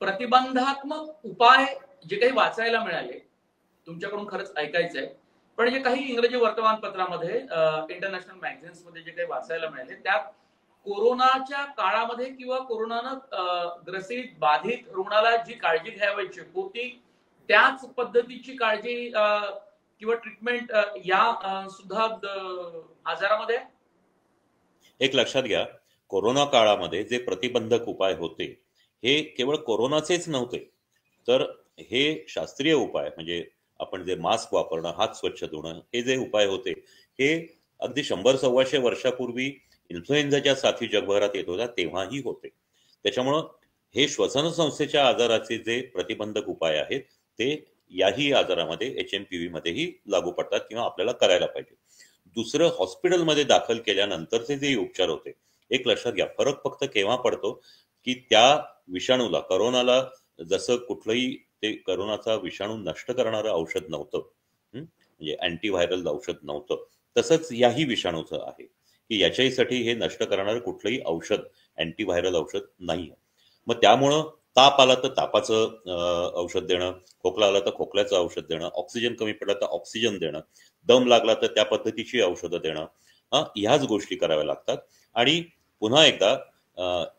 प्रतिबंधात्मक उपाय जे काही वाचायला मिळाले, तुमच्याकडून खरंच ऐकायचंय, पण जे काही इंग्रजी वर्तमानपत्रामध्ये इंटरनॅशनल मॅगझिन्स मध्ये जे काही वाचायला मिळाले, त्यात कोरोनाच्या काळामध्ये किंवा कोरोनानं ग्रसित बाधित रुग्णाला जी काळजी घ्यायची होती त्याच पद्धतीची काळजी किंवा ट्रीटमेंट या सुद्धा आजारामध्ये. एक लक्षात घ्या, कोरोना काळामध्ये जे प्रतिबंधक उपाय होते हे केवळ कोरोनाचेच नव्हते, तर हे शास्त्रीय उपाय म्हणजे आपण जे मास्क वापरणं, हात स्वच्छ धुणं, हे जे उपाय होते हे अगदी 100-125 वर्षापूर्वी इन्फ्लुएन्झाच्या साथी जगभरात येत होत्या तेव्हाही होते. त्याच्यामुळं हे श्वसन संस्थेच्या आजाराचे जे प्रतिबंधक उपाय आहेत ते याही आजारामध्ये HMPV मध्येही लागू पडतात किंवा आपल्याला करायला पाहिजे. दुसरं, हॉस्पिटलमध्ये दाखल केल्यानंतरचे जे उपचार होते, एक लक्षात घ्या, फरक फक्त केव्हा पडतो की त्या विषाणूला, करोनाला जसं कुठलंही ते करोनाचा विषाणू नष्ट करणारं औषध नव्हतं, म्हणजे अँटीव्हायरल औषध नव्हतं, तसंच याही विषाणूचं आहे की याच्यासाठी हे नष्ट करणारं कुठलंही औषध, अँटीव्हायरल औषध नाही. मग त्यामुळं ताप आला तर तापाचं औषध देणं, खोकला आला तर खोकल्याचं औषध देणं, ऑक्सिजन कमी पडला तर ऑक्सिजन देणं, दम लागला तर त्या पद्धतीची औषधं देणं, ह्याच गोष्टी कराव्या लागतात. आणि पुन्हा एकदा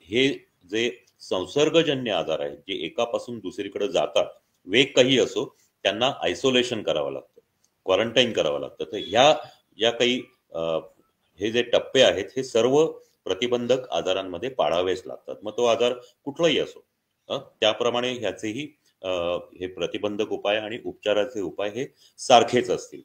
हे जे संसर्गजन्य आजार आहेत जे एकापासून दुसरीकडे जातात, वेग काही असो, त्यांना आयसोलेशन करावं लागतं, क्वारंटाईन करावं लागतं. तर ह्या ज्या काही हे जे टप्पे आहेत हे सर्व प्रतिबंधक आजारांमध्ये पाळावेच लागतात, मग तो आजार कुठलाही असो. त्याप्रमाणे ह्याचेही हे प्रतिबंधक उपाय आणि उपचाराचे उपाय हे सारखेच असतील.